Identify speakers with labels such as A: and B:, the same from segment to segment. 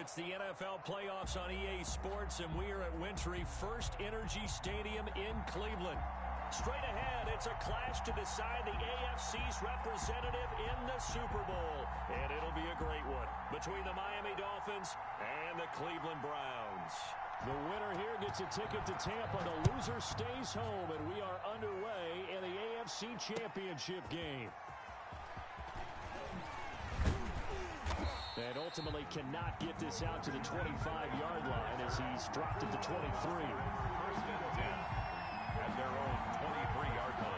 A: It's the NFL playoffs on EA Sports, and we are at Wintry First Energy Stadium in Cleveland. Straight ahead, it's a clash to decide the AFC's representative in the Super Bowl. And it'll be a great one between the Miami Dolphins and the Cleveland Browns.
B: The winner here gets a ticket to Tampa. The loser stays home, and we are underway in the AFC Championship game. And ultimately cannot get this out to the 25-yard line as he's dropped at the 23.
C: First and 10 at their own 23-yard line.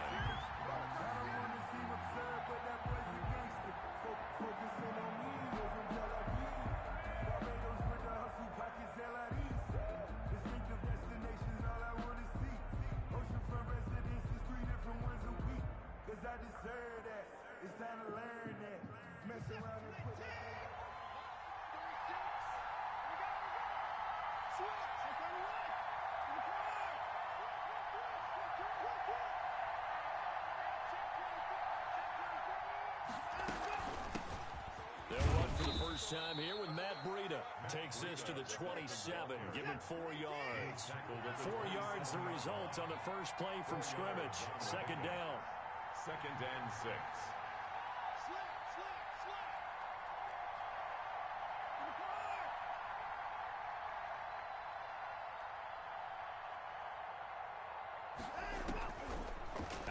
D: I deserve that. It's time to learn that. Mess around and put that.
A: They'll run for the first time here with Matt Breida. Takes this to the 27, given 4 yards. 4 yards the result on the first play from scrimmage. Second down.
C: Second and 6.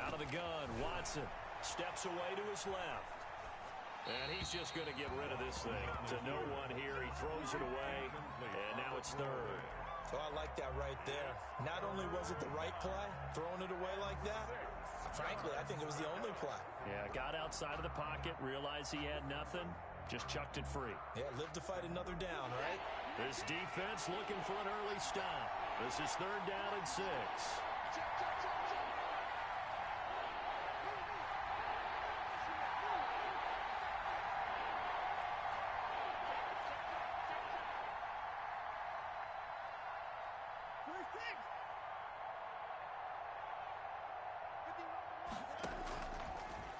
A: Out of the gun, Watson steps away to his left. And he's just going to get rid of this thing. To no one here, he throws it away, and now it's third.
E: Oh, I like that right there. Not only was it the right play, throwing it away like that, frankly, I think it was the only play.
A: Yeah, got outside of the pocket, realized he had nothing, just chucked it free.
E: Yeah, live to fight another down, right?
A: This defense looking for an early stop. This is third down and 6.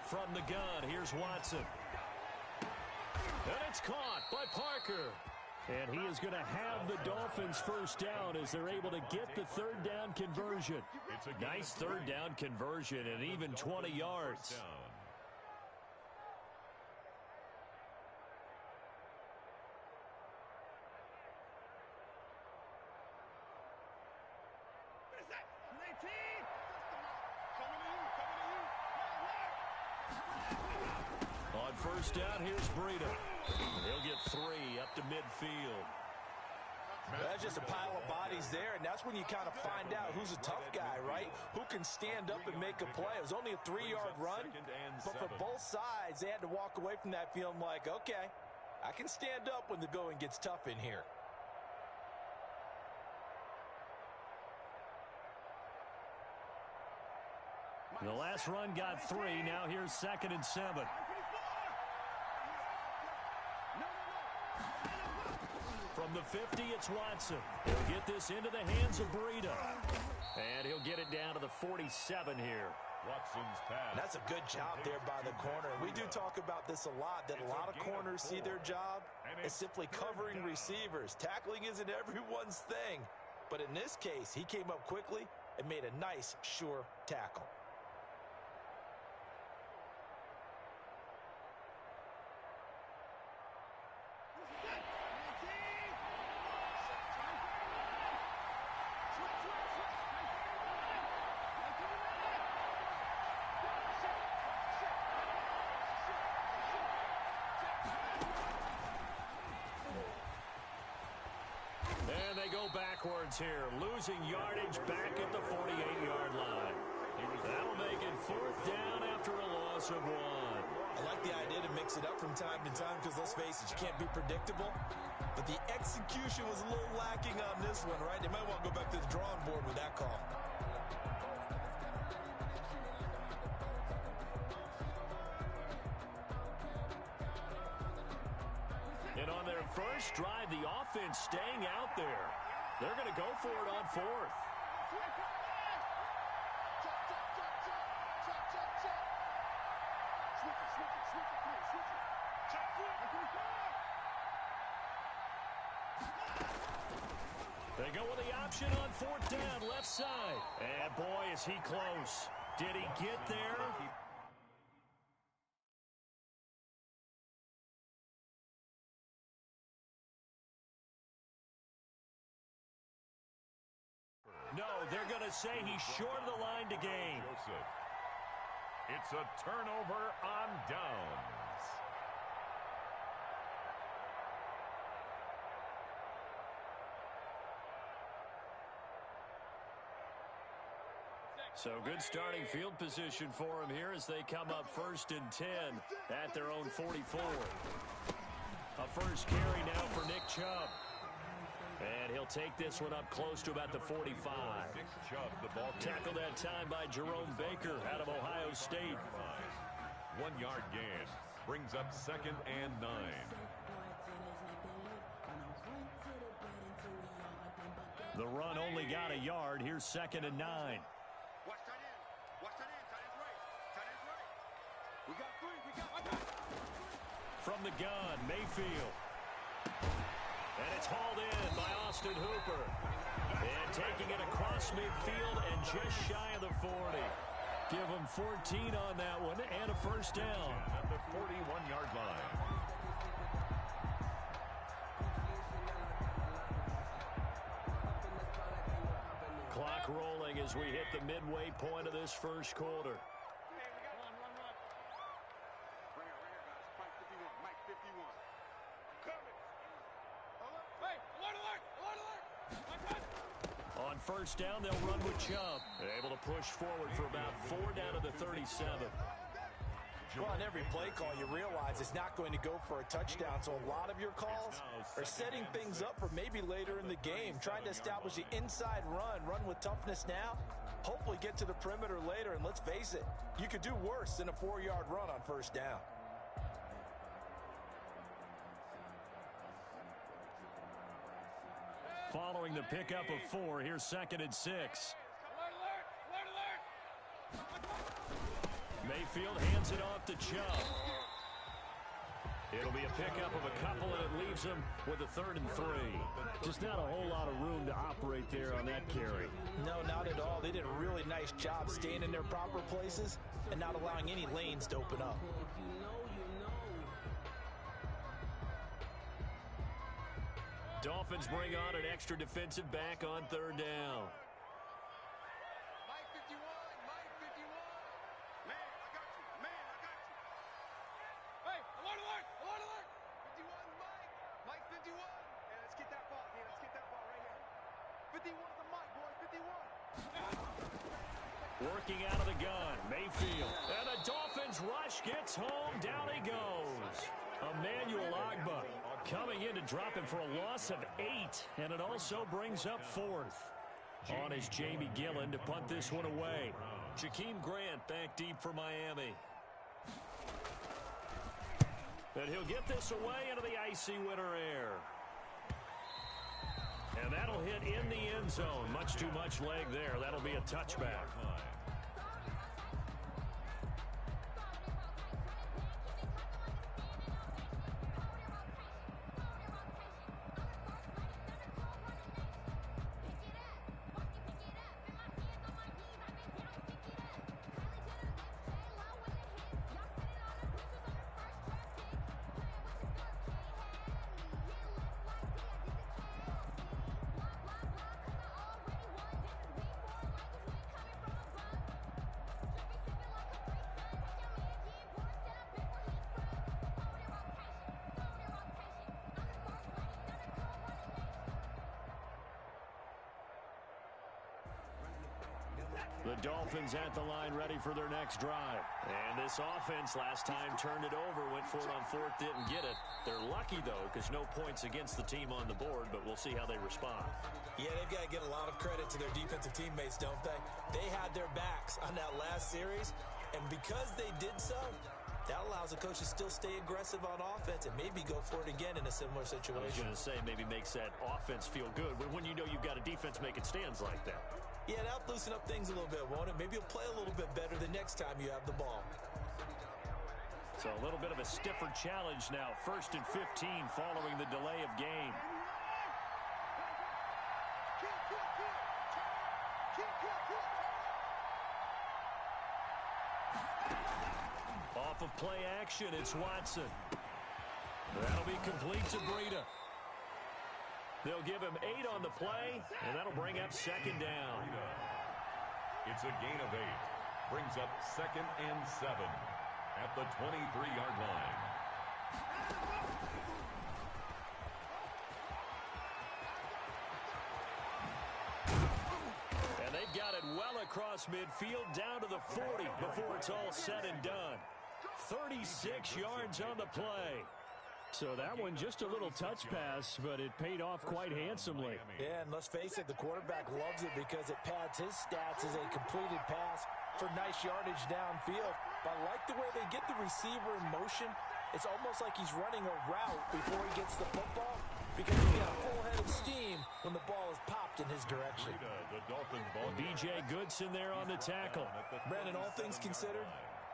A: From the gun, here's Watson. And it's caught by Parker. And he is going to have the Dolphins first down as they're able to get the third down conversion. Nice third down conversion and even 20 yards. On first down, here's Breida. He'll get 3 up to midfield.
E: That's just a pile of bodies there, and that's when you kind of find out who's a tough guy, right? Who can stand up and make a play. It was only a 3-yard run, but for both sides, they had to walk away from that feeling like, okay, I can stand up when the going gets tough in here.
A: The last run got 3. Now here's second and 7. From the 50, it's Watson. He'll get this into the hands of Breida. And he'll get it down to the 47 here.
C: Watson's pass.
E: That's a good job there by the corner. We do talk about this a lot, that a lot of corners see their job as simply covering receivers. Tackling isn't everyone's thing. But in this case, he came up quickly and made a nice, sure tackle.
A: And they go backwards here, losing yardage back at the 48-yard line. That'll make it fourth down after a loss of 1.
E: I like the idea to mix it up from time to time because, let's face it, you can't be predictable. But the execution was a little lacking on this one, right? They might want to go back to the drawing board with that call.
A: And on their first drive, the offense staying out there. They're going to go for it on fourth. They go with the option on fourth down, left side. And boy, is he close. Did he get there? No, they're going to say he's short of the line to gain.
C: It's a turnover on downs.
A: So good starting field position for him here as they come up 1st and 10 at their own 44. A first carry now for Nick Chubb. And he'll take this one up close to about the 45. Tackled that time by Jerome Baker out of Ohio State.
C: 1 yard gain brings up 2nd and 9.
A: The run only got a yard. Here's 2nd and 9.
F: Watch tight end. Watch tight end. Tight end's right. Tight end's right. We got 3. We got.
A: From the gun, Mayfield. And it's hauled in by Austin Hooper. And taking it across midfield and just shy of the 40. Give him 14 on that one and a first down.
C: At the 41-yard line.
A: Clock rolling as we hit the midway point of this first quarter. On first down, they'll run with Chubb. Able to push forward for about 4 down to the 37.
E: Well, on every play call, you realize it's not going to go for a touchdown, so a lot of your calls are setting things up for maybe later in the game, trying to establish the inside run with toughness now, hopefully get to the perimeter later, and let's face it, you could do worse than a 4-yard run on first down.
A: Following the pickup of 4, here's 2nd and 6. Mayfield hands it off to Chubb. It'll be a pickup of a couple, and it leaves him with a 3rd and 3. Just not a whole lot of room to operate there on that carry.
E: No, not at all. They did a really nice job staying in their proper places and not allowing any lanes to open up.
A: Dolphins bring on an extra defensive back on 3rd down.
F: Mike 51. Mike 51. Man, I got you. Man, I got you. Hey, alert, alert, alert, alert. 51, Mike. Mike 51. Hey, let's get that ball. Hey, let's get that ball right here. 51 to Mike, boys. 51.
A: Working out of the gun, Mayfield. And the Dolphins rush, gets home, down he goes. Emmanuel Ogbah coming in to drop him for a loss of 8. And it also brings up 4th. On is Jamie Gillen to punt this one away. Jakeem Grant back deep for Miami. And he'll get this away into the icy winter air. And that'll hit in the end zone. Much too much leg there. That'll be a touchback. The Dolphins at the line ready for their next drive. And this offense last time turned it over, went for it on 4th, didn't get it. They're lucky, though, because no points against the team on the board, but we'll see how they respond.
E: Yeah, they've got to get a lot of credit to their defensive teammates, don't they? They had their backs on that last series, and because they did so, that allows the coach to still stay aggressive on offense and maybe go for it again in a similar situation.
A: I was going to say, maybe makes that offense feel good when you know you've got a defense making stands like that.
E: Yeah, that'll loosen up things a little bit, won't it? Maybe you'll play a little bit better the next time you have the ball.
A: So a little bit of a stiffer challenge now. 1st and 15 following the delay of game. Play action, it's Watson. That'll be complete to Breida. They'll give him 8 on the play, and that'll bring up second down.
C: It's a gain of 8. Brings up 2nd and 7 at the 23-yard line.
A: And they've got it well across midfield down to the 40 before it's all said and done. 36 yards on the play.
B: So that one just a little touch pass, but it paid off quite handsomely.
E: Yeah, and let's face it, the quarterback loves it because it pads his stats as a completed pass for nice yardage downfield. But I like the way they get the receiver in motion. It's almost like he's running a route before he gets the football because you get a full head of steam when the ball is popped in his direction.
A: B.J. Goodson there on the tackle.
E: Brandon, all things considered,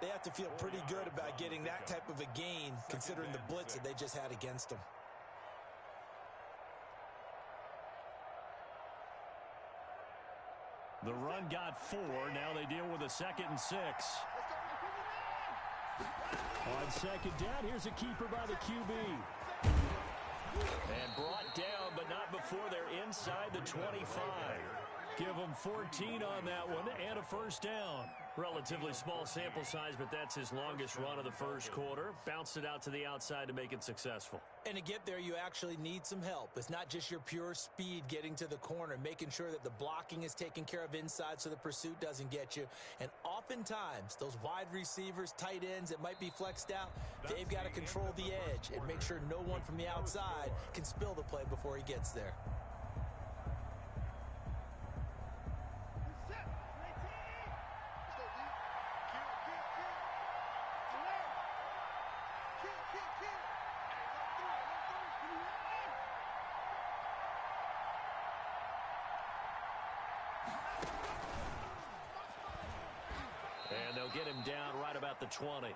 E: they have to feel pretty good about getting that type of a gain considering the blitz that they just had against them.
A: The run got 4. Now they deal with a 2nd and 6.
B: On second down, here's a keeper by the QB.
A: And brought down, but not before they're inside the 25. Give them 14 on that one and a first down. Relatively small sample size, but that's his longest run of the first quarter. Bounced it out to the outside to make it successful.
E: And to get there, you actually need some help. It's not just your pure speed getting to the corner, making sure that the blocking is taken care of inside so the pursuit doesn't get you. And oftentimes, those wide receivers, tight ends that might be flexed out, they've got to control the edge and make sure no one from the outside can spill the play before he gets there.
A: And they'll get him down right about the 20.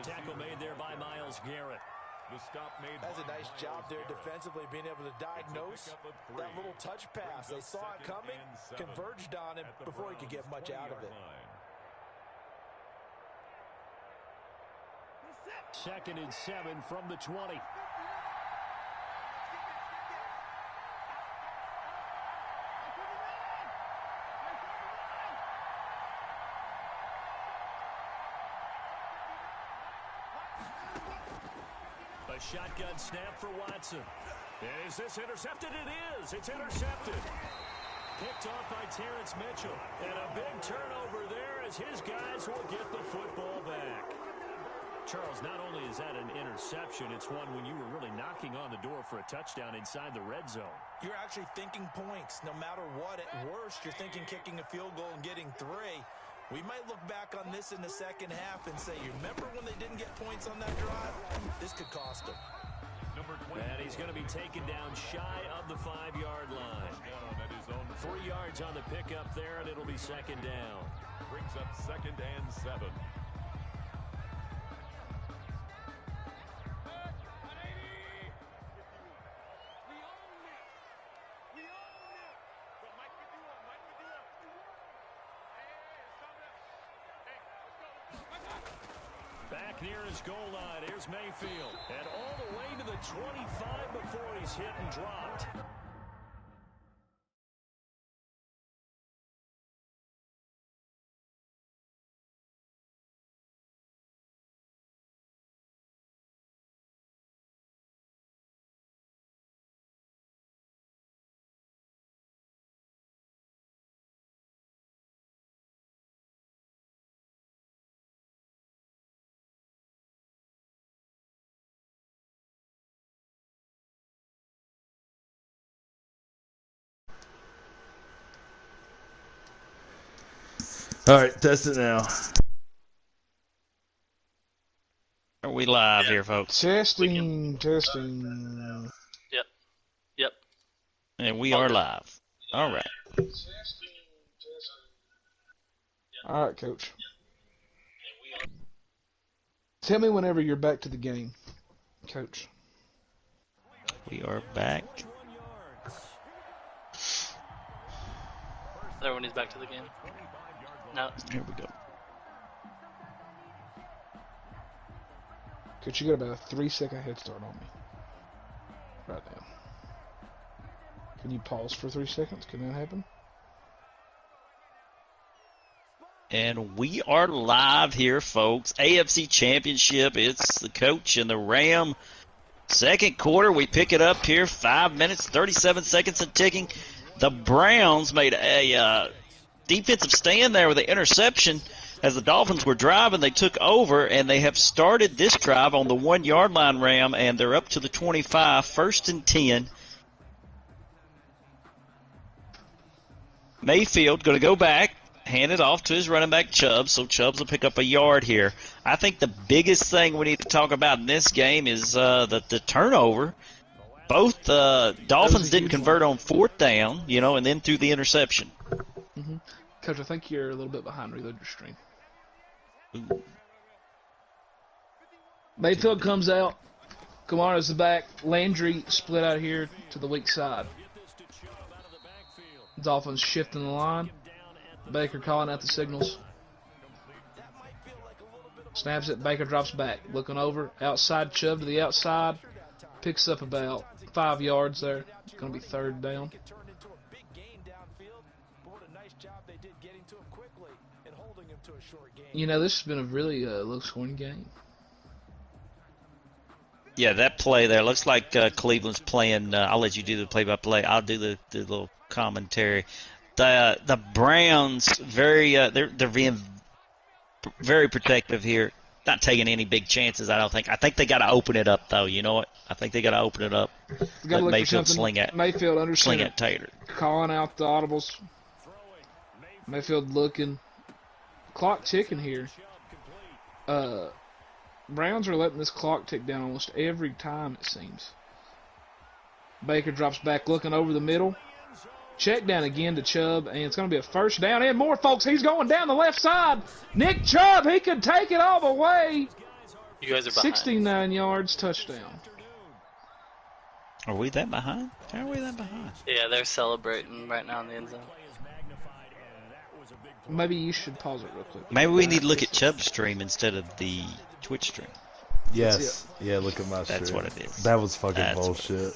A: Tackle made there by Myles Garrett.
E: That's a nice job there defensively, being able to diagnose that little touch pass. They saw it coming, converged on him before he could get much out of it.
B: 2nd and 7 from the 20.
A: A shotgun snap for Watson. Is this intercepted? It is. It's intercepted. Picked off by Terrence Mitchell. And a big turnover there as his guys will get the football back. Charles, not only is that an interception, it's one when you were really knocking on the door for a touchdown inside the red zone.
E: You're actually thinking points. No matter what, at worst, you're thinking kicking a field goal and getting 3. We might look back on this in the second half and say, you remember when they didn't get points on that drive? This could cost them.
A: And he's going to be taken down shy of the 5-yard line. 3 yards on the pickup there, and it'll be second down.
C: Brings up 2nd and 7.
A: Back near his goal line, here's Mayfield. And all the way to the 25 before he's hit and dropped.
G: All right, test it now.
H: Are we live here, folks?
I: Testing.
H: Yep. And we are live. All right.
I: All right, Coach. Tell me whenever you're back to the game, Coach.
H: We are back.
J: Everyone is back to the game. Now,
H: Here we go.
I: Coach, you got about a 3-second head start on me right now. Can you pause for 3 seconds? Can that happen?
H: And we are live here, folks. AFC Championship. It's the coach and the Ram. Second quarter, we pick it up here. 5 minutes, 37 seconds and ticking. The Browns made a defensive stand there with an interception. As the Dolphins were driving, they took over, and they have started this drive on the 1-yard line, Ram, and they're up to the 25, 1st and 10. Mayfield going to go back, hand it off to his running back, Chubbs, so Chubbs will pick up a yard here. I think the biggest thing we need to talk about in this game is the turnover. Both Dolphins didn't convert on 4th down, and then threw the interception.
I: Mm-hmm. Coach, I think you're a little bit behind reload your stream.
H: Ooh.
I: Mayfield comes out. Kamara's the back. Landry split out here to the weak side. Dolphins shifting the line. Baker calling out the signals. Snaps it. Baker drops back. Looking over. Outside Chubb to the outside. Picks up about 5 yards there. It's going to be 3rd down. This has been a really low-scoring game.
H: Yeah, that play there looks like Cleveland's playing. I'll let you do the play-by-play. I'll do the little commentary. The Browns they're being very protective here, not taking any big chances. I think they got to open it up though. You know what? I think they got to open it up. Let Mayfield sling it.
I: Mayfield under
H: sling it Tater.
I: Calling out the audibles. Mayfield looking. Clock ticking here. Browns are letting this clock tick down almost every time, it seems. Baker drops back looking over the middle. Check down again to Chubb, and it's going to be a 1st down and more, folks. He's going down the left side. Nick Chubb, he could take it all the way.
J: You guys are behind.
I: 69 yards, touchdown.
H: Are we that behind? How are we that behind?
J: Yeah, they're celebrating right now in the end zone.
I: Maybe you should pause it real quick.
H: Maybe we need to look at Chubb's stream instead of the Twitch stream.
G: Yes. Yeah, look at my stream.
H: That's what it is.
G: That was fucking bullshit.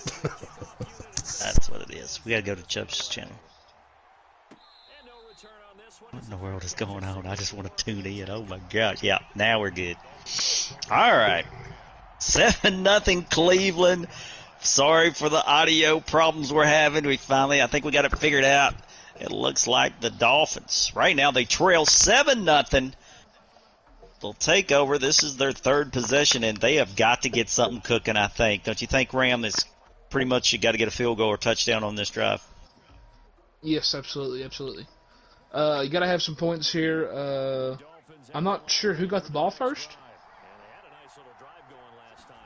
H: That's what it is. We got to go to Chubb's channel. What in the world is going on? I just want to tune in. Oh, my God. Yeah, now we're good. All right. 7-0 Cleveland. Sorry for the audio problems we're having. I think we got it figured out. It looks like the Dolphins. Right now they trail 7-0. They'll take over. This is their 3rd possession, and they have got to get something cooking, I think. Don't you think, Ram? It's pretty much you got to get a field goal or touchdown on this drive.
I: Yes, absolutely. You got to have some points here. I'm not sure who got the ball first.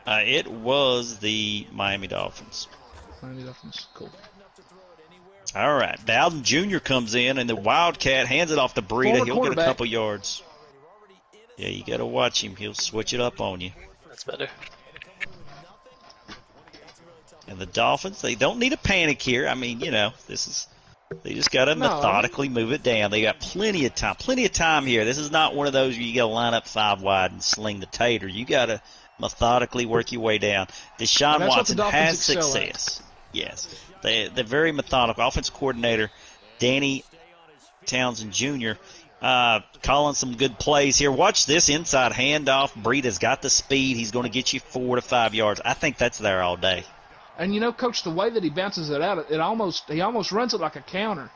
H: It was the Miami Dolphins.
I: Cool.
H: All right, Bowden Jr. comes in, and the Wildcat hands it off to Breida. He'll get a couple yards. Yeah, you got to watch him. He'll switch it up on you.
J: That's better.
H: And the Dolphins, they don't need a panic here. I mean, they just got to methodically move it down. They got plenty of time here. This is not one of those where you got to line up 5 wide and sling the tater. You got to methodically work your way down. Deshaun Watson has success. Yes. They're very methodical. Offensive coordinator Danny Townsend Jr. Calling some good plays here. Watch this inside handoff. Breida's got the speed. He's going to get you 4 to 5 yards. I think that's there all day.
I: And Coach, the way that he bounces it out, he almost runs it like a counter.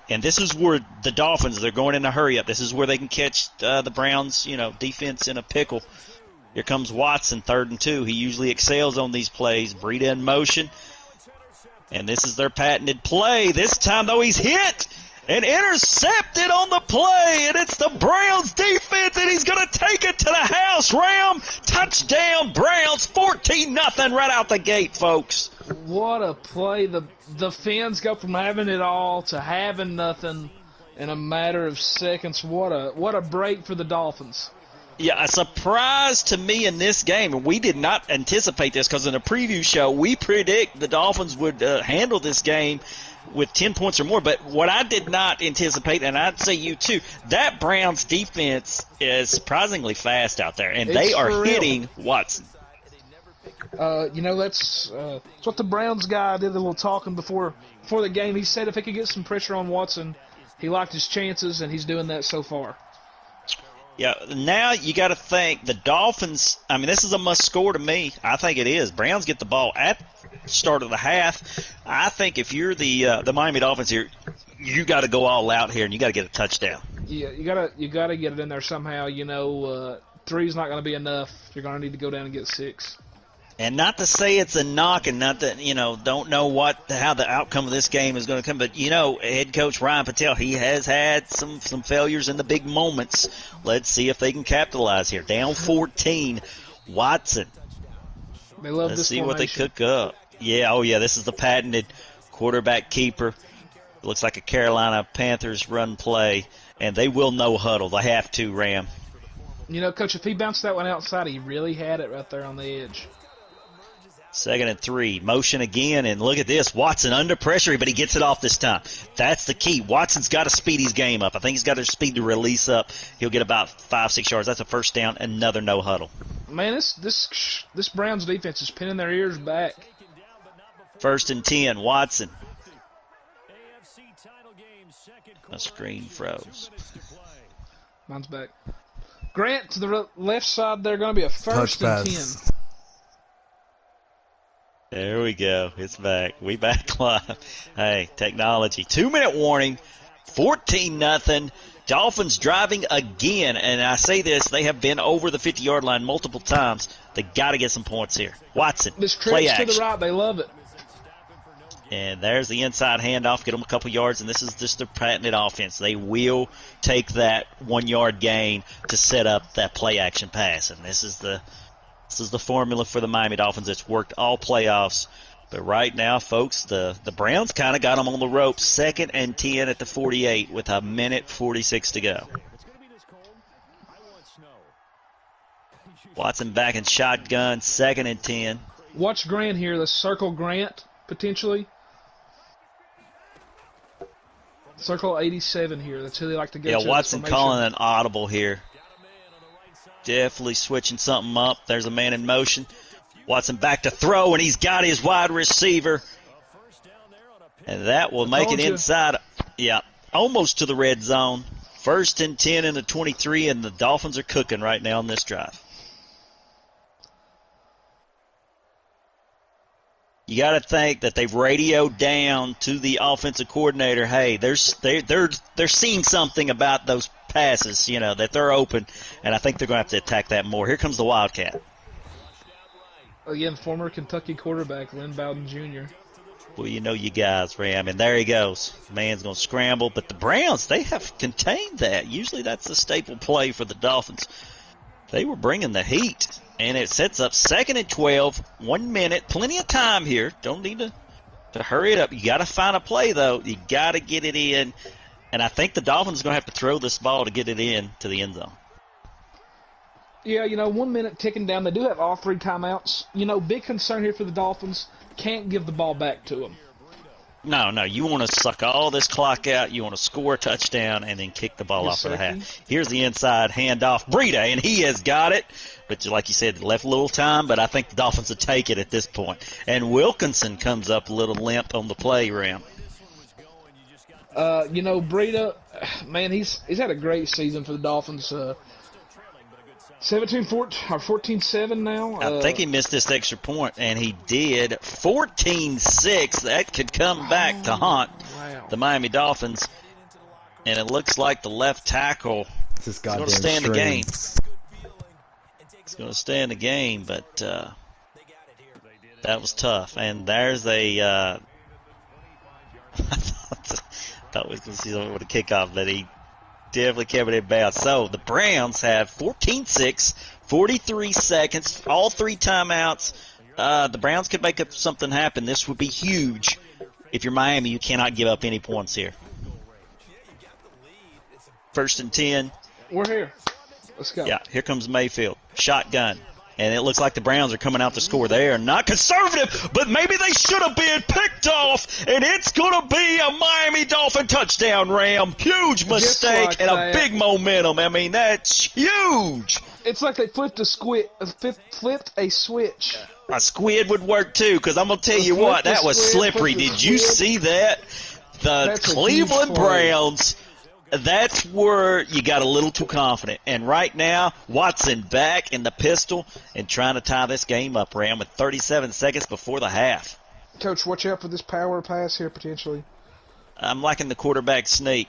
H: And this is where the Dolphins, they're going in a hurry up. This is where they can catch the Browns, defense in a pickle. Here comes Watson, 3rd and 2. He usually excels on these plays. Breida in motion. And this is their patented play. This time, though, he's hit and intercepted on the play. And it's the Browns defense, and he's going to take it to the house. Ram, touchdown, Browns, 14-0 right out the gate, folks.
I: What a play. The fans go from having it all to having nothing in a matter of seconds. What a break for the Dolphins.
H: Yeah, a surprise to me in this game, and we did not anticipate this because in the preview show, we predict the Dolphins would handle this game. with 10 points or more. But what I did not anticipate, and I'd say you too, that Browns defense is surprisingly fast out there, and they are hitting Watson.
I: That's what the Browns guy did a little talking before the game. He said if he could get some pressure on Watson, he liked his chances, and he's doing that so far.
H: Yeah, now you got to think the Dolphins. I mean, this is a must score to me. I think it is. Browns get the ball at the start of the half. I think if you're the Miami Dolphins here, you got to go all out here and you got to get a touchdown.
I: Yeah, you got to get it in there somehow. 3's not going to be enough. You're going to need to go down and get 6.
H: And not to say it's a knock, and not that don't know how the outcome of this game is going to come. But head coach Ryan Patel, he has had some failures in the big moments. Let's see if they can capitalize here. Down 14, Watson.
I: They love
H: Let's
I: this
H: see
I: formation.
H: what they cook up. Yeah, oh yeah, this is the patented quarterback keeper. It looks like a Carolina Panthers run play, and they will no huddle. They have to, Ram.
I: Coach, if he bounced that one outside, he really had it right there on the edge.
H: 2nd and 3. Motion again, and look at this. Watson under pressure, but he gets it off this time. That's the key. Watson's got to speed his game up. I think he's got to speed the release up. He'll get about 5-6 yards. That's a first down, another no huddle.
I: Man, this Browns defense is pinning their ears back.
H: 1st and 10, Watson. A screen froze.
I: Mine's back. Grant to the left side. They're going to be a 1st and 10.
H: There we go. It's back. We back live. Hey, technology. 2-minute warning. 14-0. Dolphins driving again. And I say this, they have been over the 50-yard line multiple times. They got to get some points here. Watson,
I: this
H: play
I: trips
H: action.
I: To the right, they love it.
H: And there's the inside handoff. Get them a couple yards, and this is just the patented offense. They will take that 1-yard gain to set up that play action pass. And this is the formula for the Miami Dolphins. It's worked all playoffs. But right now, folks, the Browns kind of got them on the ropes. 2nd and 10 at the 48 with 1:46 to go. Watson back in shotgun, 2nd and 10.
I: Watch Grant here. Let's circle Grant, potentially. Circle 87 here. That's who they like to go to.
H: Yeah, Watson calling an audible here. Definitely switching something up. There's a man in motion. Watson back to throw, and he's got his wide receiver. And that will make it inside. Yeah, almost to the red zone. 1st and 10 in the 23, and the Dolphins are cooking right now on this drive. You got to think that they've radioed down to the offensive coordinator, hey, they're seeing something about those passes, that they're open, and I think they're going to have to attack that more. Here comes the Wildcat.
I: Again, former Kentucky quarterback Lynn Bowden Jr.
H: Well, you guys, Ram, and there he goes. The man's going to scramble, but the Browns, they have contained that. Usually that's a staple play for the Dolphins. They were bringing the heat, and it sets up 2nd and 12, 1 minute, plenty of time here. Don't need to hurry it up. You got to find a play, though. You got to get it in, and I think the Dolphins are going to have to throw this ball to get it in to the end zone.
I: Yeah, 1 minute ticking down. They do have all 3 timeouts. Big concern here for the Dolphins. Can't give the ball back to them.
H: No, you want to suck all this clock out. You want to score a touchdown and then kick the ball off of the half. Here's the inside handoff. Breida, and he has got it. But like you said, left a little time, but I think the Dolphins will take it at this point. And Wilkinson comes up a little limp on the play, Ram.
I: Breida, man, he's had a great season for the Dolphins. 14-7 now.
H: I think he missed this extra point, and he did. 14-6. That could come back to haunt the Miami Dolphins. And it looks like the left tackle is going to stay in the game. He's going to stay in the game, but that was tough. And there's a I thought we was going to see someone with a kickoff, but he definitely kept it in bounds. So the Browns have 14-6, 43 seconds, all 3 timeouts. The Browns could make up something happen. This would be huge. If you're Miami, you cannot give up any points here. 1st and 10.
I: We're here. Let's go.
H: Yeah, here comes Mayfield. Shotgun. And it looks like the Browns are coming out to score there. Not conservative, but maybe they should have been picked off. And it's going to be a Miami Dolphin touchdown, Ram. Huge mistake like and a big momentum. I mean, that's huge.
I: It's like they flipped a switch.
H: A squid would work, too, because I'm going to tell you what, that was slippery. Did you see that? The Cleveland Browns, that's where you got a little too confident. And right now, Watson back in the pistol and trying to tie this game up, Ram, with 37 seconds before the half.
I: Coach, watch out for this power pass here, potentially.
H: I'm liking the quarterback sneak.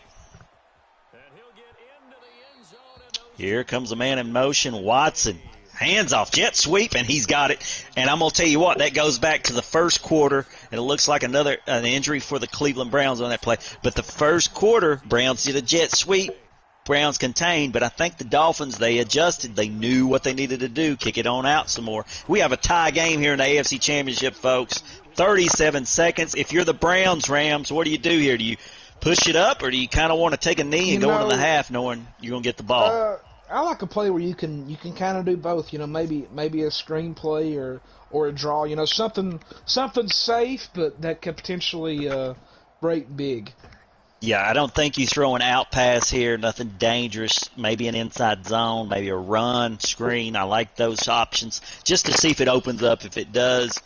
H: Here comes a man in motion, Watson. Hands off, jet sweep, and he's got it. And I'm going to tell you what, that goes back to the first quarter, and it looks like an injury for the Cleveland Browns on that play. But the first quarter, Browns did a jet sweep. Browns contained, but I think the Dolphins, they adjusted. They knew what they needed to do, kick it on out some more. We have a tie game here in the AFC Championship, folks. 37 seconds. If you're the Browns, Rams, what do you do here? Do you push it up, or do you kind of want to take a knee and go into the half knowing you're going to get the ball?
I: I like a play where you can kind of do both. You know, maybe a screen play or a draw. You know, something safe, but that could potentially break big.
H: Yeah, I don't think you throw an out pass here. Nothing dangerous. Maybe an inside zone. Maybe a run screen. I like those options just to see if it opens up. If it does.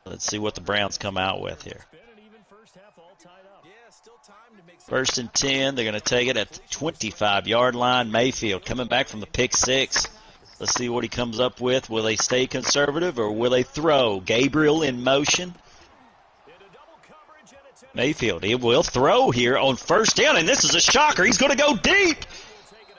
H: Let's see what the Browns come out with here. First and 10, they're going to take it at the 25-yard line. Mayfield coming back from the pick six. Let's see what he comes up with. Will they stay conservative or will they throw? Gabriel in motion. Mayfield, he will throw here on first down, and this is a shocker. He's going to go deep.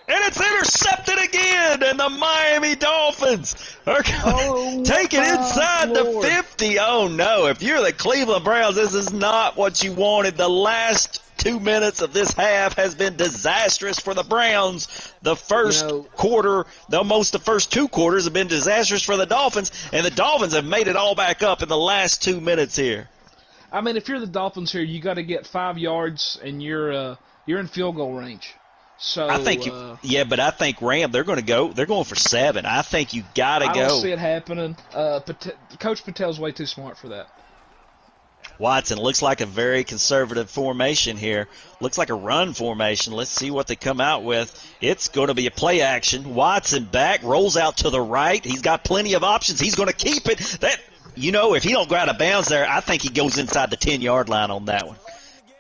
H: And it's intercepted again, and the Miami Dolphins are taking inside the 50. Oh, no. If you're the Cleveland Browns, this is not what you wanted. The last 2 minutes of this half has been disastrous for the Browns. The first quarter, the first 2 quarters have been disastrous for the Dolphins, and the Dolphins have made it all back up in the last 2 minutes here.
I: I mean, if you're the Dolphins here, you got to get 5 yards, and you're in field goal range. So
H: I think, but I think Ram, they're going for 7. I think you got to go.
I: I don't see it happening. Coach Patel's way too smart for that.
H: Watson looks like a very conservative formation here. Looks like a run formation. Let's see what they come out with. It's going to be a play action. Watson back, rolls out to the right. He's got plenty of options. He's going to keep it. If he don't go out of bounds there, I think he goes inside the 10-yard line on that one.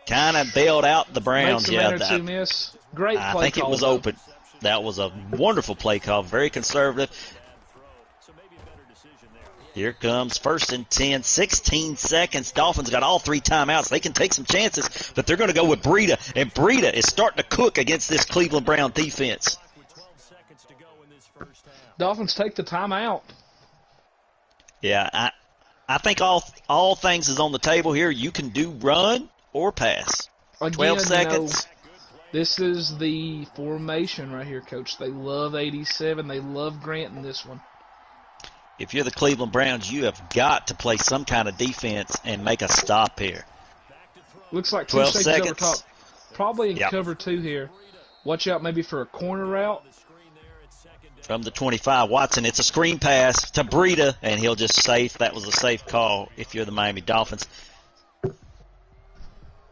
H: Kind of bailed out the Browns.
I: Miss. Great play
H: I think
I: call,
H: it was
I: though.
H: open. That was a wonderful play call. Very conservative. Here comes first and 10, 16 seconds. Dolphins got all 3 timeouts. They can take some chances, but they're going to go with Breida. And Breida is starting to cook against this Cleveland Brown defense.
I: Dolphins take the timeout.
H: Yeah, I think all things is on the table here. You can do run or pass. 12 seconds.
I: This is the formation right here, Coach. They love 87. They love Grant in this one.
H: If you're the Cleveland Browns, you have got to play some kind of defense and make a stop here.
I: Looks like 12 seconds over top. Probably in cover 2 here. Watch out maybe for a corner route.
H: From the 25, Watson, it's a screen pass to Breida, and he'll just safe. That was a safe call if you're the Miami Dolphins.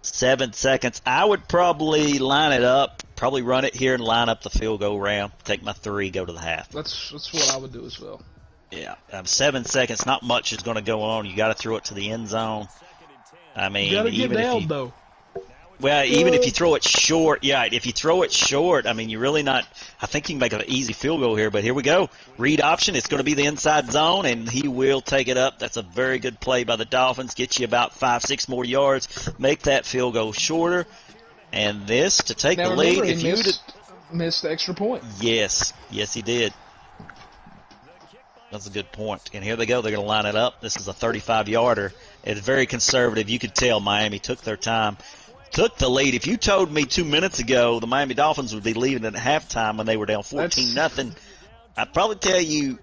H: 7 seconds. I would probably line it up, probably run it here and line up the field goal Ram. Take my 3, go to the half.
I: That's what I would do as well.
H: Yeah, 7 seconds. Not much is going to go on. You got to throw it to the end zone. I mean,
I: you got to get down though.
H: Well, even if you throw it short, if you throw it short, I mean, you're really not. I think you can make an easy field goal here, but here we go. Read option. It's going to be the inside zone, and he will take it up. That's a very good play by the Dolphins. Get you about 5-6 more yards. Make that field goal shorter. And this to take the lead.
I: If you missed the extra point.
H: Yes, he did. That's a good point. And here they go. They're going to line it up. This is a 35-yarder. It's very conservative. You could tell Miami took their time. Took the lead. If you told me 2 minutes ago the Miami Dolphins would be leaving at halftime when they were down 14-0, I'd probably tell you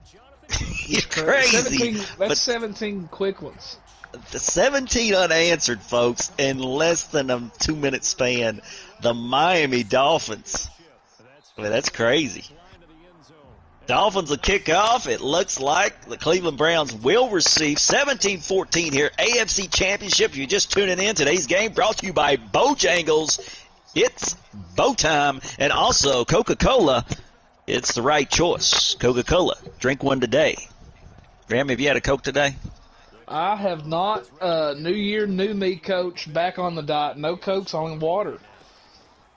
H: you're crazy.
I: That's 17 quick ones.
H: The 17 unanswered, folks, in less than a 2-minute span. The Miami Dolphins mean, that's crazy. Dolphins will kick off. It looks like the Cleveland Browns will receive 17-14 here. AFC Championship. If you're just tuning in, today's game brought to you by Bojangles. It's bow time. And also Coca-Cola. It's the right choice. Coca-Cola. Drink one today. Graham, have you had a Coke today?
I: I have not. New year, new me, Coach. Back on the diet. No Cokes, only water.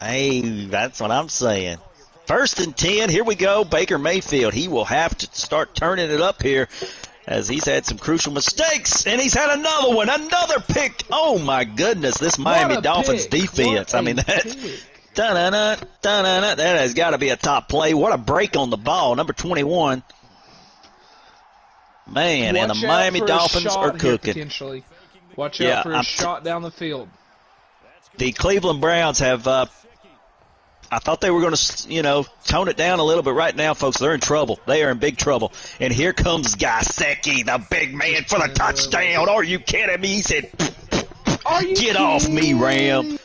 H: Hey, that's what I'm saying. 1st and 10, here we go. Baker Mayfield, he will have to start turning it up here as he's had some crucial mistakes, and he's had another one, another pick. Oh, my goodness, this Miami Dolphins defense. I mean, that's that has got to be a top play. What a break on the ball, number 21. Man, and the Miami Dolphins are cooking.
I: Watch out for a shot down the field.
H: The Cleveland Browns have I thought they were going to, tone it down a little, but right now, folks, they're in trouble. They are in big trouble. And here comes Gasecki, the big man, for the touchdown. Are you kidding me? He said, get off me, Ram.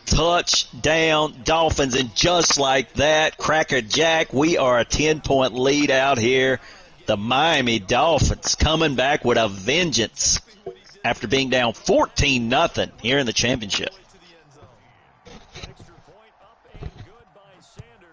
H: Touchdown, Dolphins. And just like that, Cracker Jack, we are a 10-point lead out here. The Miami Dolphins coming back with a vengeance after being down 14-0 here in the championship.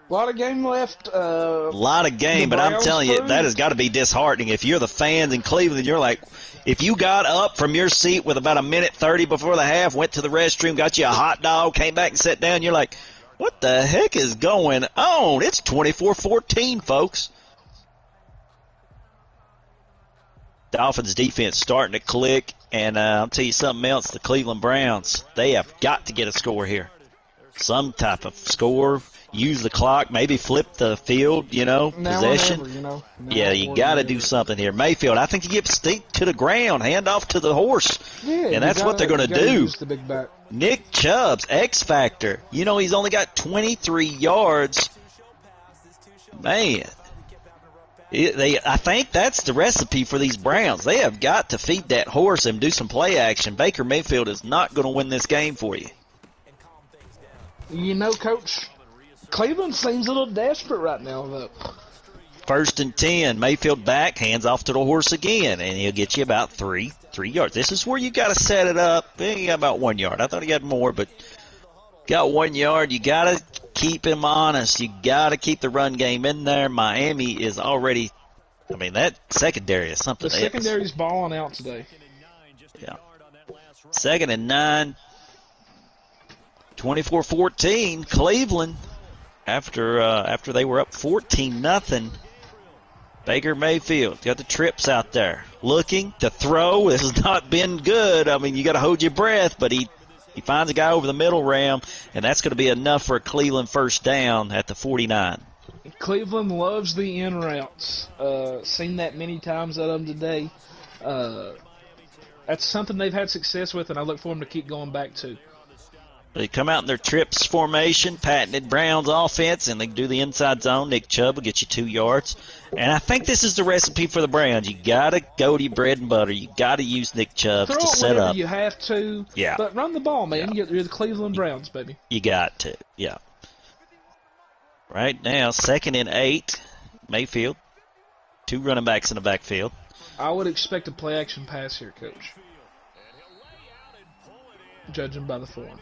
I: A lot of game left.
H: A lot of game, but I'm telling you, that has got to be disheartening. If you're the fans in Cleveland, you're like, if you got up from your seat with about a minute 30 before the half, went to the restroom, got you a hot dog, came back and sat down, you're like, what the heck is going on? It's 24-14, folks. Dolphins defense starting to click, and I'll tell you something else, the Cleveland Browns, they have got to get a score here. Some type of score. Use the clock, maybe flip the field, possession. Yeah, you got to do something here. Mayfield, I think you get stick to the ground, hand off to the horse. Yeah, and that's what they're going to do.
I: The big back.
H: Nick Chubb's X Factor. He's only got 23 yards. Man. I think that's the recipe for these Browns. They have got to feed that horse and do some play action. Baker Mayfield is not going to win this game for you.
I: Coach, Cleveland seems a little desperate right now, though.
H: 1st and 10, Mayfield back, hands off to the horse again, and he'll get you about three yards. This is where you got to set it up. He got about 1 yard. I thought he had more, but got 1 yard. You got to keep him honest. You got to keep the run game in there. Miami is already, that secondary is something else.
I: The secondary's balling out today.
H: Yeah. 2nd and 9. 24-14, Cleveland, after they were up 14-0. Baker Mayfield got the trips out there, looking to throw. This has not been good. You got to hold your breath, but he finds a guy over the middle, Ram, and that's going to be enough for a Cleveland first down at the 49.
I: Cleveland loves the in routes. Seen that many times out of them today. That's something they've had success with, and I look for them to keep going back to.
H: They come out in their trips formation, patented Browns offense, and they do the inside zone. Nick Chubb will get you 2 yards. And I think this is the recipe for the Browns. You got to go to your bread and butter. You got to use Nick Chubb to set up.
I: You have to.
H: Yeah.
I: But run the ball, man. Yeah. You're the Cleveland Browns, baby.
H: You got to. Yeah. Right now, 2nd and 8, Mayfield. 2 running backs in the backfield.
I: I would expect a play-action pass here, Coach. Judging by the form.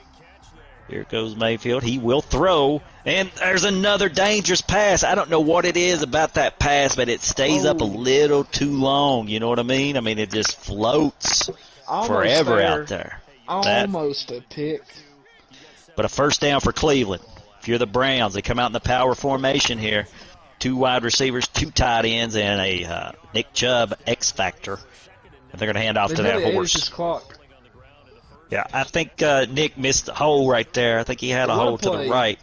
H: Here goes Mayfield. He will throw. And there's another dangerous pass. I don't know what it is about that pass, but it stays up a little too long. You know what I mean? It just floats forever out there.
I: Almost a pick.
H: But a first down for Cleveland. If you're the Browns, they come out in the power formation here. 2 wide receivers, 2 tight ends, and a Nick Chubb X Factor. And they're going to hand off to that horse.
I: His clock.
H: Yeah, I think Nick missed the hole right there. I think he had a hole to the right.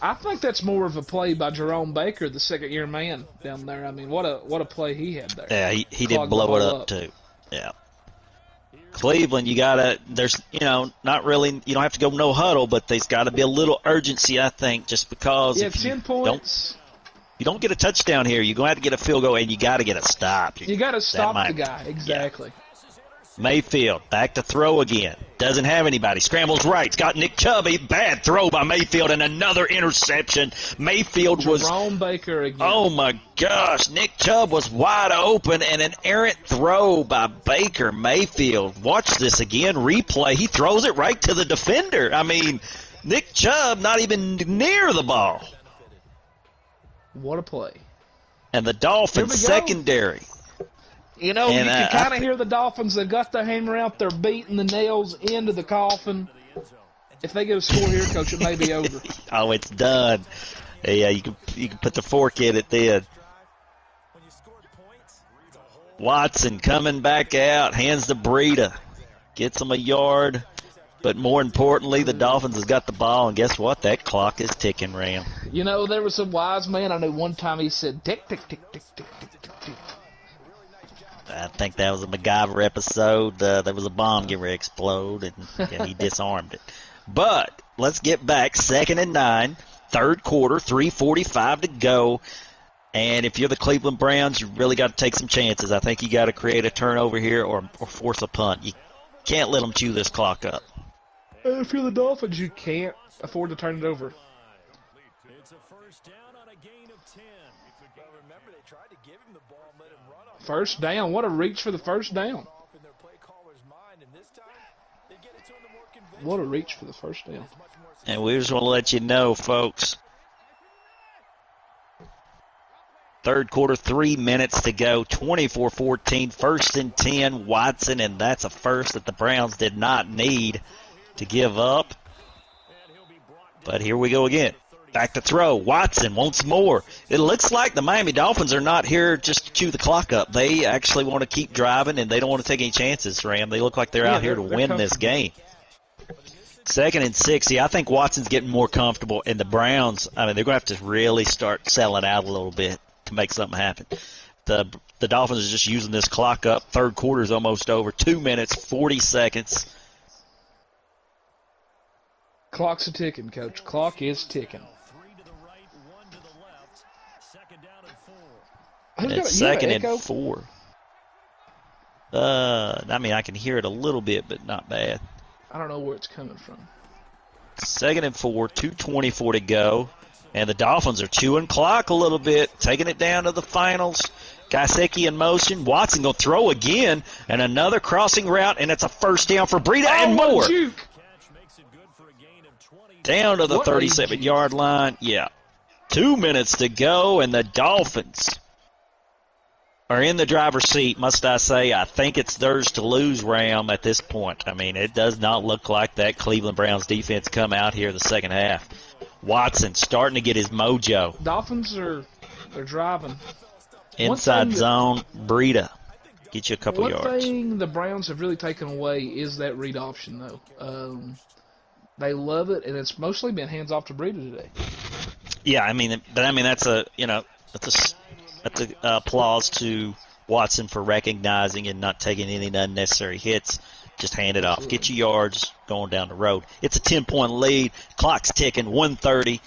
I: I think that's more of a play by Jerome Baker, the second-year man down there. What a play he had there.
H: Yeah, he did blow it up too. Yeah. Cleveland, you gotta. There's, not really. You don't have to go no huddle, but there's got to be a little urgency, I think, just because.
I: Yeah, 10 points.
H: You don't get a touchdown here, you're going to have to get a field goal, and you got to get a stop.
I: You got to stop the guy. Exactly.
H: Yeah. Mayfield back to throw again. Doesn't have anybody. Scrambles right. It's got Nick Chubb. A bad throw by Mayfield and another interception. Mayfield was.
I: Jerome Baker again.
H: Oh my gosh. Nick Chubb was wide open and an errant throw by Baker Mayfield. Watch this again. Replay. He throws it right to the defender. I mean, Nick Chubb not even near the ball.
I: What a play.
H: And the Dolphins secondary.
I: You know, you can kind of hear the Dolphins. They've got their hammer out. They're beating the nails into the coffin. If they get a score here, Coach, it may be over.
H: Oh, it's done. Yeah, you can put the fork in it then. Watson coming back out, hands to Breida. Gets him a yard. But more importantly, the Dolphins has got the ball, and guess what? That clock is ticking, Ram.
I: You know, there was a wise man. I know one time he said, tick, tick, tick, tick, tick, tick, tick, tick.
H: I think that was a MacGyver episode. There was a bomb getting ready to explode, and he disarmed it. But let's get back. 2nd and 9, third quarter, 3:45 to go. And if you're the Cleveland Browns, you really got to take some chances. I think you got to create a turnover here or force a punt. You can't let them chew this clock up.
I: If you're the Dolphins, you can't afford to turn it over.
B: It's a first down on a gain of 10.
E: Remember, they tried to give him the ball and let him run on.
I: First down. What a reach for the first down. What a reach for the first down.
H: And we just want to let you know, folks, third quarter, 3 minutes to go, 24-14, 1st and 10, Watson, and that's a first that the Browns did not need to give up. But here we go again. Back to throw. Watson wants more. It looks like the Miami Dolphins are not here just to chew the clock up. They actually want to keep driving, and they don't want to take any chances, Ram. They look like they're out here to win this game. 2nd and 6. I think Watson's getting more comfortable, and the Browns, I mean, they're going to have to really start selling out a little bit to make something happen. The Dolphins are just using this clock up. Third quarter is almost over. 2 minutes, 40 seconds.
I: Clock's a ticking, Coach. Clock is ticking.
H: And it's 2nd and 4. I mean, I can hear it a little bit, but not bad.
I: I don't know where it's coming from.
H: 2nd and 4, 2:24 to go. And the Dolphins are chewing clock a little bit, taking it down to the finals. Gasecki in motion. Watson going to throw again, and another crossing route, and it's a first down for Breida and more. Down to the 37-yard line. Yeah. 2 minutes to go, and the Dolphins are in the driver's seat, must I say. I think it's theirs to lose, Ram, at this point. I mean, it does not look like that Cleveland Browns defense come out here the second half. Watson starting to get his mojo.
I: Dolphins they're driving.
H: Inside zone, Breida. Get you a couple yards.
I: One thing the Browns have really taken away is that read option, though. They love it, and it's mostly been hands off to Breida today.
H: Yeah, that's a applause to Watson for recognizing and not taking any unnecessary hits. Just hand it off. Get your yards going down the road. It's a 10-point lead. Clock's ticking. 1:30.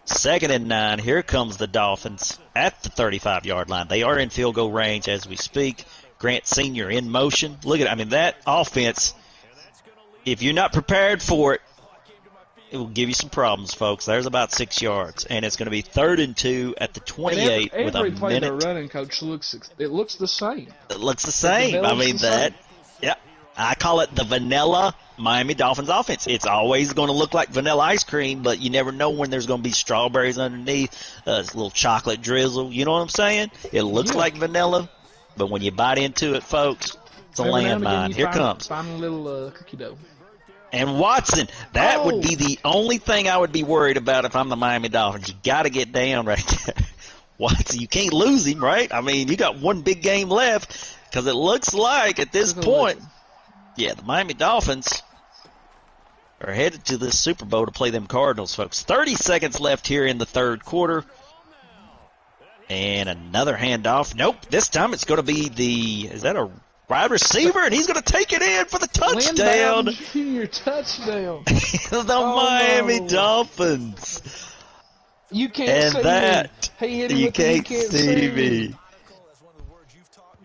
H: 2nd and 9. Here comes the Dolphins at the 35-yard line. They are in field goal range as we speak. Grant Sr. in motion. Look at that offense. If you're not prepared for it, it will give you some problems, folks. There's about 6 yards, and it's going to be 3rd and 2 at the 28 with a minute.
I: Every play they're running, Coach, looks the same.
H: It looks the same. I mean, yeah. I call it the vanilla Miami Dolphins offense. It's always going to look like vanilla ice cream, but you never know when there's going to be strawberries underneath, a little chocolate drizzle. You know what I'm saying? It looks like vanilla, but when you bite into it, folks, it's a landmine. Here comes.
I: Find a little cookie dough.
H: And Watson, that would be the only thing I would be worried about if I'm the Miami Dolphins. You got to get down right there. Watson, you can't lose him, right? I mean, you got one big game left because it looks like at this point, the Miami Dolphins are headed to this Super Bowl to play them Cardinals, folks. 30 seconds left here in the third quarter. And another handoff. Nope, this time it's going to be is that a wide receiver? And he's going to take it in for the touchdown.
I: Junior touchdown.
H: The Miami Dolphins.
I: You can't see me. He hit him
H: you can't see me.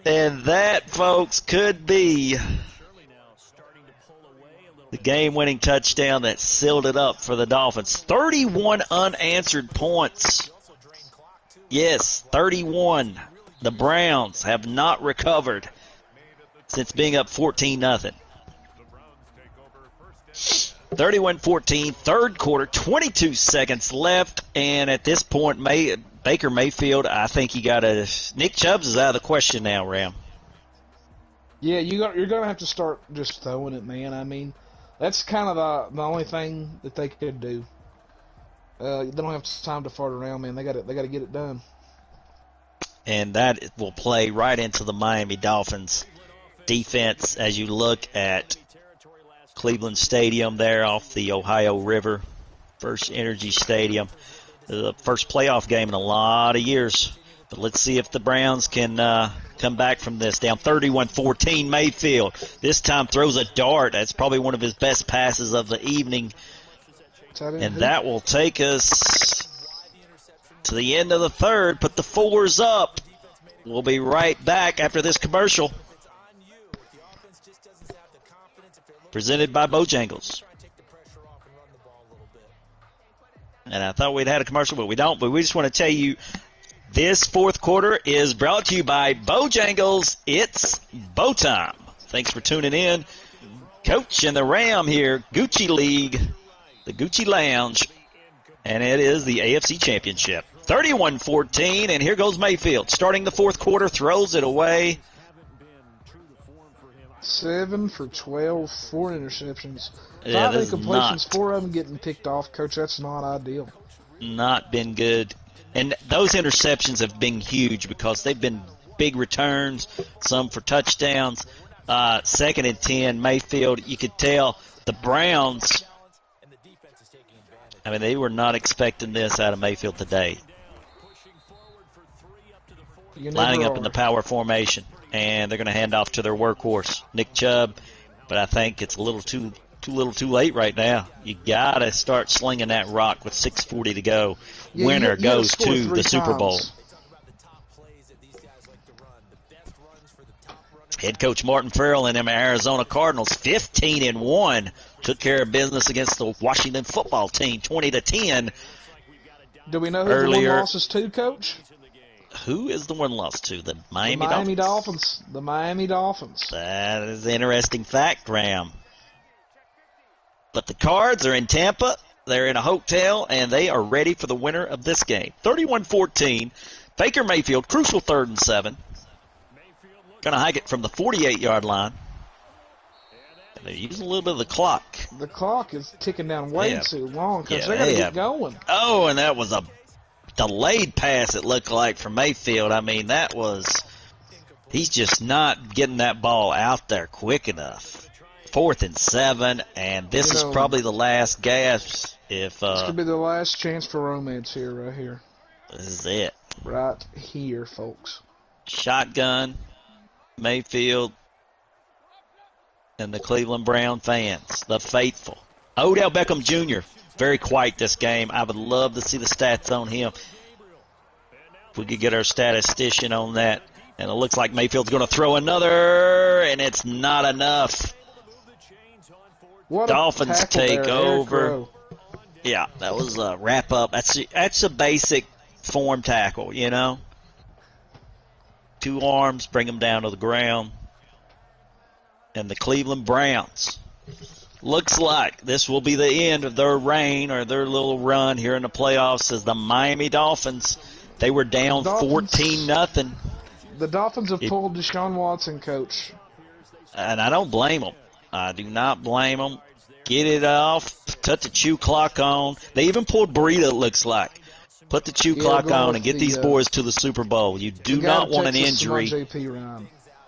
H: And that, folks, could be the game-winning touchdown that sealed it up for the Dolphins. 31 unanswered points. Yes, 31. The Browns have not recovered since being up 14-0. 31-14, third quarter, 22 seconds left, and at this point, Baker Mayfield, I think Nick Chubbs is out of the question now, Ram.
I: Yeah, you're going to have to start just throwing it, man. I mean, that's kind of the only thing that they could do. They don't have time to fart around, man. They got to get it done.
H: And that will play right into the Miami Dolphins defense as you look at Cleveland Stadium there off the Ohio River, First Energy Stadium. The first playoff game in a lot of years. But let's see if the Browns can come back from this. Down 31-14, Mayfield. This time throws a dart. That's probably one of his best passes of the evening. And that will take us to the end of the third. Put the fours up. We'll be right back after this commercial. Presented by Bojangles. And I thought we'd had a commercial, but we don't. But we just want to tell you, this fourth quarter is brought to you by Bojangles. It's Bow time. Thanks for tuning in. Coach and the Ram here, Gucci League, the Gucci Lounge, and it is the AFC Championship. 31-14, and here goes Mayfield. Starting the fourth quarter, throws it away.
I: 7 for 12, 4 interceptions.
H: Yeah,
I: 5 incompletions, 4 of them getting picked off. Coach, that's not ideal.
H: Not been good. And those interceptions have been huge because they've been big returns, some for touchdowns. 2nd and 10, Mayfield, you could tell the Browns, I mean, they were not expecting this out of Mayfield today. Lining up in the power formation. And they're going to hand off to their workhorse, Nick Chubb. But I think it's a little too late right now. You got to start slinging that rock with 6:40 to go.
I: Yeah,
H: Winner goes to the Super Bowl.
I: Times.
H: Head coach Martin Farrell and them Arizona Cardinals, 15-1, took care of business against the Washington football team, 20-10.
I: Do we know who the one losses to, Coach?
H: Who is the one lost to? The Miami
I: Dolphins. The Miami Dolphins.
H: That is an interesting fact, Graham. But the Cards are in Tampa. They're in a hotel, and they are ready for the winner of this game. 31-14. Baker Mayfield, crucial 3rd and 7. Going to hike it from the 48-yard line. And they're using a little bit of the clock.
I: The clock is ticking down way too long because they got to get going.
H: Oh, and that was a delayed pass, it looked like, from Mayfield. I mean, he's just not getting that ball out there quick enough. 4th and 7, and this is probably the last gasp. This
I: could be the last chance for romance here, right here.
H: This is it.
I: Right here, folks.
H: Shotgun, Mayfield, and the Cleveland Brown fans, the faithful. Odell Beckham Jr., very quiet this game. I would love to see the stats on him. If we could get our statistician on that. And it looks like Mayfield's going to throw another, and it's not enough. Dolphins take over. Yeah, that was a wrap-up. That's a basic form tackle, you know. 2 arms, bring them down to the ground. And the Cleveland Browns. Looks like this will be the end of their reign or their little run here in the playoffs as the Miami Dolphins. They were down 14-0.
I: The Dolphins have pulled Deshaun Watson, Coach.
H: And I don't blame them. I do not blame them. Get it off. Put the chew clock on. They even pulled Burrito, it looks like. Put the chew clock on and get these boys to the Super Bowl. You do not want an injury.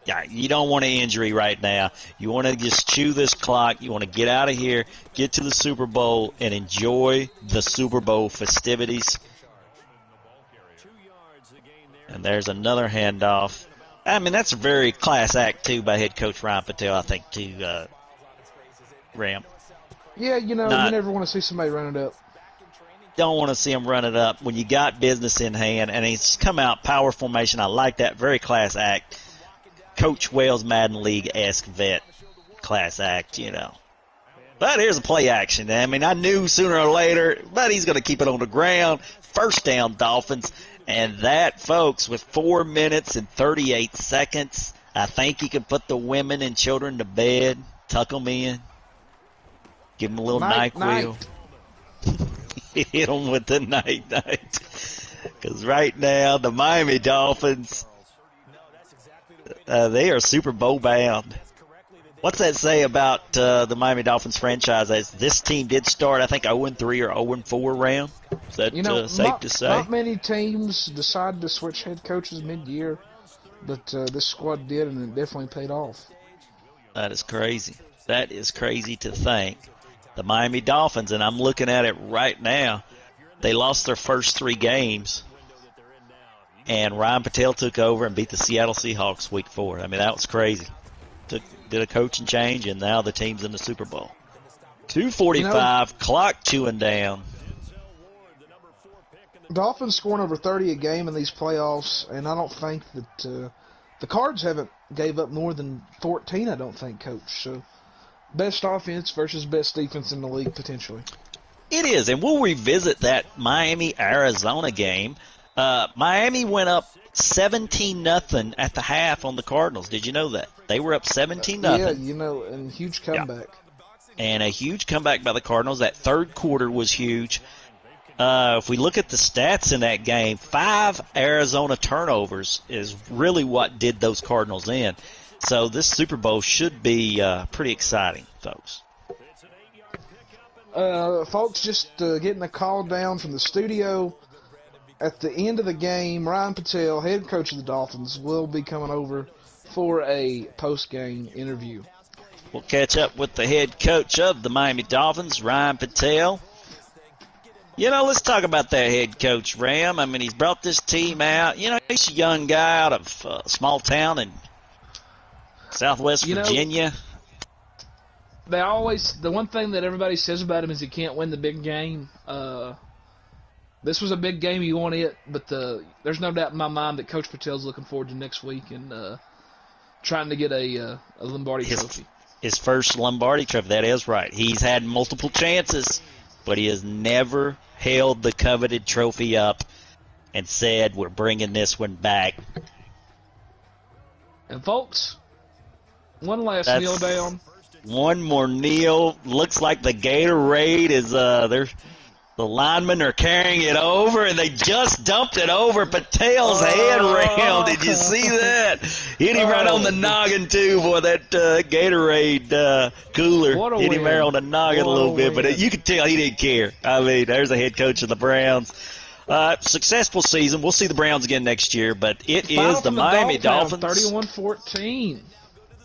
H: Yeah, you don't want an injury right now. You want to just chew this clock. You want to get out of here, get to the Super Bowl, and enjoy the Super Bowl festivities. And there's another handoff. I mean, that's a very class act, too, by head coach Ryan Patel, I think, too, Ram.
I: Yeah, you know, you never want to see somebody run it up.
H: Don't want to see him run it up when you got business in hand. And he's come out power formation. I like that. Very class act. Coach Wells Madden League-esque vet class act, you know. But here's a play action. I mean, I knew sooner or later, but he's going to keep it on the ground. First down, Dolphins. And that, folks, with 4 minutes and 38 seconds, I think you can put the women and children to bed, tuck them in, give them a little NyQuil. Hit them with the night. Because right now, the Miami Dolphins, they are Super Bowl bound. What's that say about the Miami Dolphins franchise? As this team did start, I think 0-3 or 0-4 round. Is that safe to say?
I: Not many teams decide to switch head coaches mid-year, but this squad did, and it definitely paid off.
H: That is crazy. That is crazy to think. The Miami Dolphins, and I'm looking at it right now, they lost their first 3 games, and Ryan Patel took over and beat the Seattle Seahawks week 4. I mean, that was crazy. Did a coaching change, and now the team's in the Super Bowl. 2:45, clock chewing down.
I: Dolphins scoring over 30 a game in these playoffs, and I don't think that the Cards haven't gave up more than 14, I don't think, Coach. So, best offense versus best defense in the league, potentially.
H: It is, and we'll revisit that Miami-Arizona game. Miami went up 17-0 at the half on the Cardinals. Did you know that? They were up 17-0.
I: Yeah, and huge comeback.
H: Yeah. And a huge comeback by the Cardinals. That third quarter was huge. If we look at the stats in that game, 5 Arizona turnovers is really what did those Cardinals in. So this Super Bowl should be pretty exciting, folks.
I: Folks, just getting a call down from the studio. At the end of the game, Ryan Patel, head coach of the Dolphins, will be coming over for a post-game interview.
H: We'll catch up with the head coach of the Miami Dolphins, Ryan Patel. You know, let's talk about that head coach, Ram. I mean, he's brought this team out. You know, he's a young guy out of a small town in Southwest Virginia.
I: The one thing that everybody says about him is he can't win the big game. This was a big game. You want it, but there's no doubt in my mind that Coach Patel's looking forward to next week and trying to get a Lombardi trophy.
H: His first Lombardi trophy, that is right. He's had multiple chances, but he has never held the coveted trophy up and said, we're bringing this one back.
I: And, folks, one last kneel down.
H: One more kneel. Looks like the Gatorade is the linemen are carrying it over, and they just dumped it over Patel's head rail. Did you see that? Hit him right on the noggin, too, boy, that Gatorade cooler. Hit him right on the noggin a little bit, but you could tell he didn't care. I mean, there's the head coach of the Browns. Successful season. We'll see the Browns again next year, but it is the Miami Dolphins.
I: 31-14.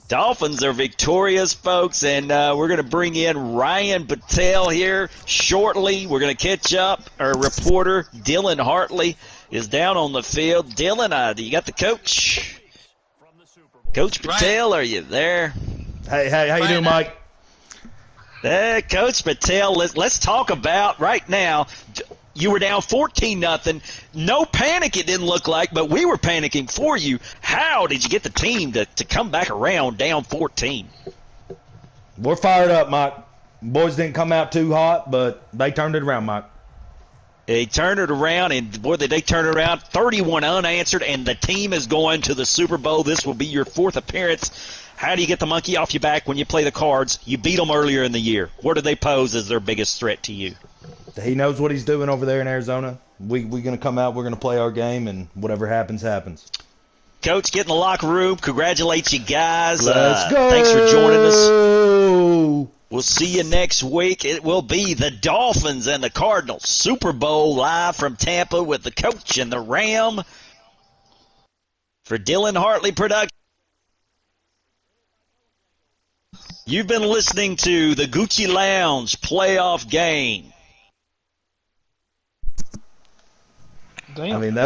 H: Dolphins are victorious, folks, and we're going to bring in Ryan Patel here shortly. We're going to catch up. Our reporter, Dylan Hartley, is down on the field. Dylan, do you got the coach? Coach Patel, are you there?
G: Hey, how you doing, Mike?
H: Hey, Coach Patel, let's talk about right now. You were down 14-0. No panic, it didn't look like, but we were panicking for you. How did you get the team to come back around down 14?
G: We're fired up, Mike. Boys didn't come out too hot, but they turned it around, Mike.
H: They turned it around, and boy, did they turn it around. 31 unanswered, and the team is going to the Super Bowl. This will be your 4th appearance. How do you get the monkey off your back when you play the Cards? You beat them earlier in the year. What do they pose as their biggest threat to you?
G: He knows what he's doing over there in Arizona. We're going to come out, we're going to play our game, and whatever happens, happens.
H: Coach, get in the locker room. Congratulate you guys.
G: Let's go.
H: Thanks for joining us. We'll see you next week. It will be the Dolphins and the Cardinals Super Bowl live from Tampa with the coach and the Ram. For Dylan Hartley Production. You've been listening to the Gucci Lounge playoff game.
I: Damn.
G: I mean,